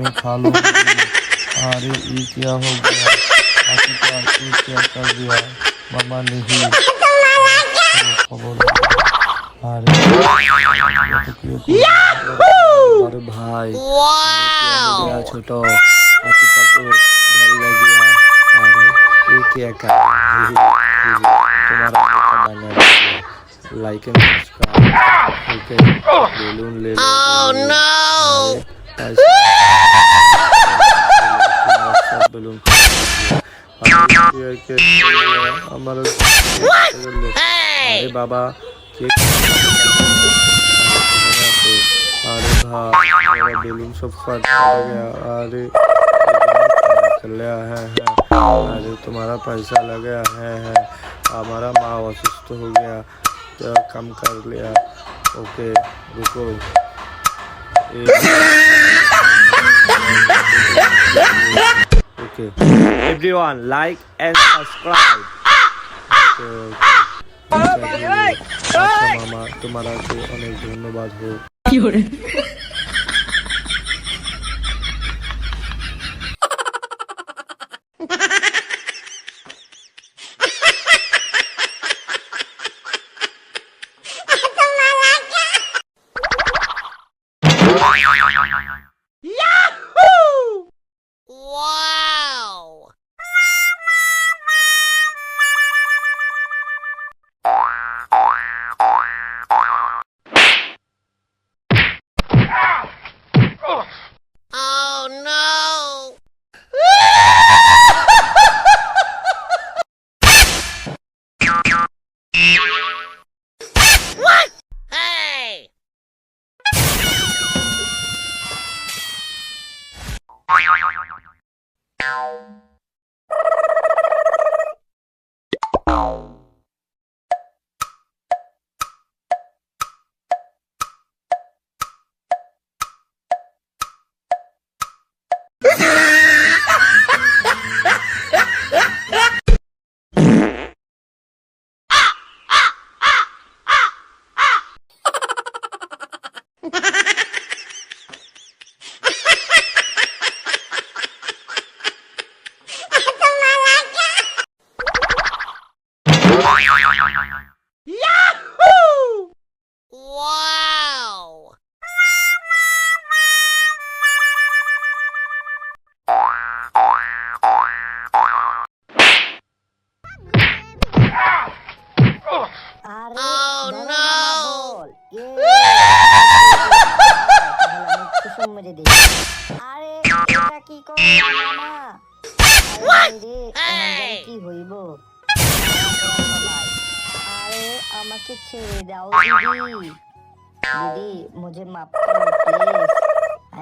मैं खा लूंगी। अरे ये क्या हो गया, आशिका ये क्या कर दिया, मामा नहीं खबर। अरे अरे भाई गया छोटो आशिका को डर लग गया। अरे ये क्या कर तुम्हारा बना like and subscribe. Okay balloon ले लो। বেলুন আমার আরে বাবা अरे भाई मेरा बेलून सब फट गया। अरे है अरे तुम्हारा पैसा लग गया है हमारा माँ असुस्थ हो गया तो कम कर लिया। ओके रुको Okay. Everyone like and subscribe. अच्छा मामा तुम्हारा को अनेक धन्यवाद हो। ছেড়ে দাও दीदी मुझे माफ करो प्लीज।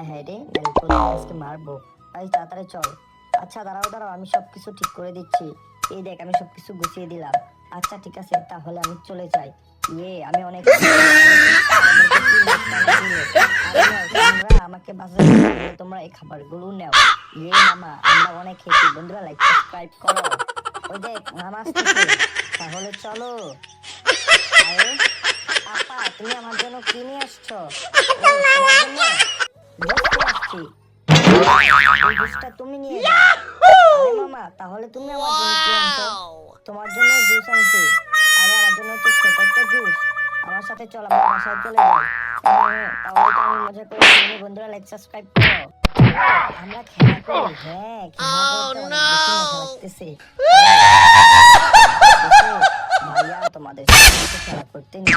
হ্যাঁ রে আজকে মারবো ভাই তাড়াতাড়ি চল। আচ্ছা দাঁড়াও আমি সবকিছু ঠিক করে দিচ্ছি। এই দেখ আমি সবকিছু গুছিয়ে দিলাম। আচ্ছা ঠিক আছে তাহলে আমি চলে যাই। আমি অনেক আমাকে বাঁচাতে তোমরা এই খাবারগুলো নাও। মামা আমরা অনেক খেয়েছি। বন্ধুরা লাইক সাবস্ক্রাইব করো। ওই দেখ মামা আসতেছে তাহলে চলো। আরে আপা তুমি আমার জন্য কি নিয়ে আসছো? তুমি নিয়ে মামা তাহলে তুমি আমার জন্য কি আনছো? তোমার জন্য জুস আনছি। আরে আমার জন্য তো ছোট একটা জুস। আমার সাথে চল আমরা বাসায় চলে যাই। তাহলে তো আমি মজা করে তুমি বন্ধুরা লাইক সাবস্ক্রাইব করো। আমরা খেলা করি। হ্যাঁ খেলা করতে অনেক বেশি মজা লাগতেছে। ভাইয়া তোমাদের সাথে খেলা করতে নিয়ে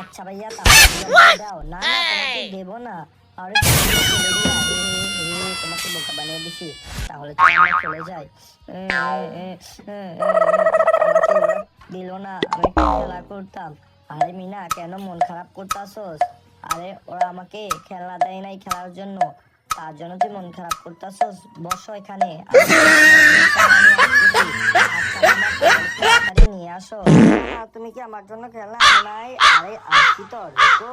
আচ্ছা ভাইয়া তাহলে দাও। না তোমাকে দেবো না। আরে তোমাকে বোকা বানিয়ে দিছি। তাহলে তো আমরা চলে যাই। আমাকে দিল না আমি খেলা করতাম। আরে মিনা কেন মন খারাপ করতাছস? আরে ওরা আমাকে খেলনা দেয় নাই খেলার জন্য, তার জন্য তুই মন খারাপ করতাছস। বসো এখানে নিয়ে আসো। তুমি কি আমার জন্য খেলনা নাই? আরে আসি তো দেখো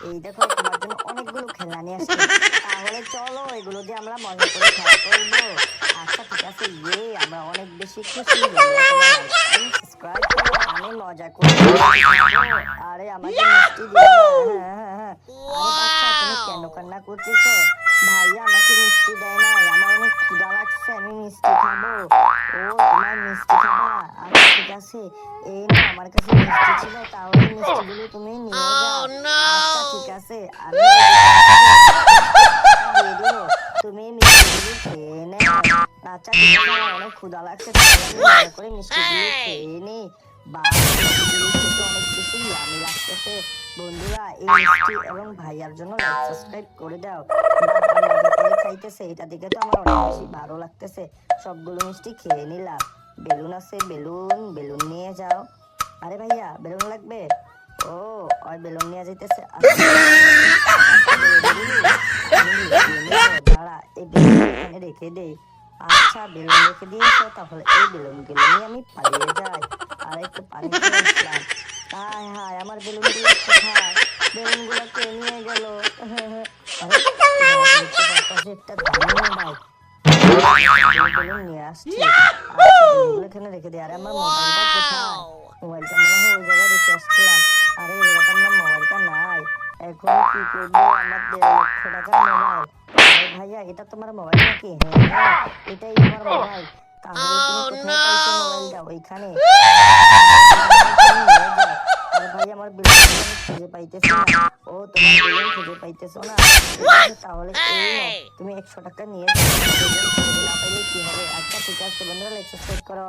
এই দেখো তোমার জন্য অনেকগুলো খেলনা নিয়ে আসছি। তাহলে চলো এগুলো দিয়ে আমরা মজা করে খেলা করবো। আচ্ছা ঠিক আছে আমরা অনেক বেশি খুশি। আমি মজা করি। আরে আমাকে মিষ্টি দিও। তুমি কেন কান্না করতেছো? ভাইয়া আমাকে মিষ্টি দেয় নাই, আমার অনেক ক্ষুধা লাগছে, আমি মিষ্টি খাবো। ও তোমার মিষ্টি খাবা, আচ্ছা ঠিক আছে, এই না আমার কাছে মিষ্টি ছিল, তাহলে এই মিষ্টিগুলো তুমি নিয়ে যাও। আচ্ছা ঠিক আছে, আমি এই দোকান থেকে 10 টাকা দিয়ে দিব, তুমি এই মিষ্টিগুলো খেয়ে নেও। আচ্ছা ঠিক আছে, আমার অনেক ক্ষুধা লাগছে, তাহলে আমি মনে করে মিষ্টিগুলো খেয়ে নিই। বা মিষ্টিগুলো খেতে অনেক বেশি ইয়ামি লাগতেছে। বন্ধুরা এই মিষ্টি এবং ভাইয়ার জন্য লাইক সাবস্ক্রাইব করে দাও। বাবা মজা করে খাইতেছে, এটা দেখে তো আমার অনেক বেশি ভালো লাগতেছে। সবগুলো মিষ্টি খেয়ে নিলাম। বেলুন আছে, বেলুন বেলুন নিয়ে যাও। আরে ভাইয়া বেলুন লাগবে? ও ওই বেলুন নিয়ে যাইতেছে। দাঁড়া, এই বেলুন এখানে রেখে দেই। আচ্ছা বেলুন রেখে দিয়েছো, তাহলে এই বেলুন গুলো নিয়ে আমি পালিয়ে যাই। আর একটু পানি খেয়ে আসলাম। হায় হায়, আমার বেলুন গুলো কোথায়? বেলুন গুলো কে নিয়ে গেল? আরে দেখতে পাচ্ছি একটা দামি বাইক, বেলুন নিয়ে আসছি। আচ্ছা বেলুনগুলো এখানে রেখে দিই। আরে আমার মোবাইলটা কোথায়? মোবাইলটা মনে হয় ওই জায়গায় রেখে আসছিলাম। আরে এই জায়গাটা আমার মোবাইলটা নাই, এখন কি করবো? আমার 1.5 লক্ষ টাকার মোবাইল। আরে ভাইয়া এটা তোমার মোবাইল নাকি? হ্যাঁ হ্যাঁ এটাই আমার মোবাইল। তাহলে তুমি কোথায় পাইছো মোবাইলটা? ওইখানে? নিয়ে যাও। আরে ভাই আমার বেলুন খুঁজে পাইতেছি না। ও তোমার বেলুন খুঁজে পাইতেছো না? ঠিক আছে তাহলে এই নাও, তুমি 100 টাকা নিয়ে যাও। বেলুন খুঁজে না পাইলে কি হবে? আচ্ছা ঠিক আছে বন্ধুরা, লাইক সাবস্ক্রাইব করো।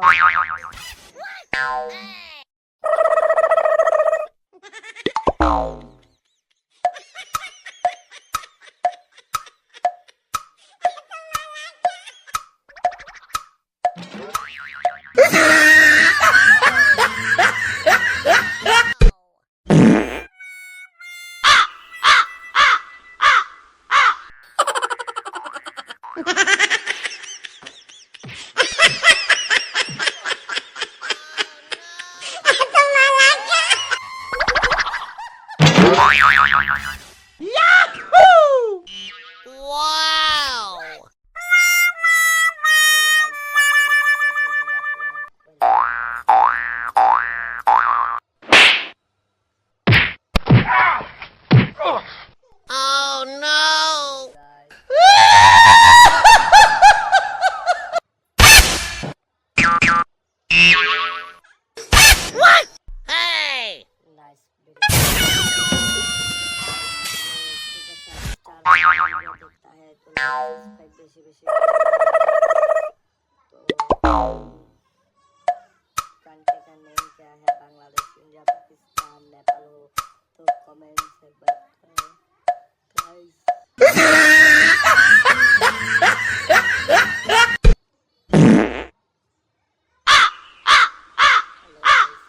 देखता है तो सब्सक्राइब बेशी बेशी तो कंट्री का नेम क्या है, बांग्लादेश, इंडिया, पाकिस्तान, नेपाल हो तो कमेंट से बताएं गाइस। Hello guys,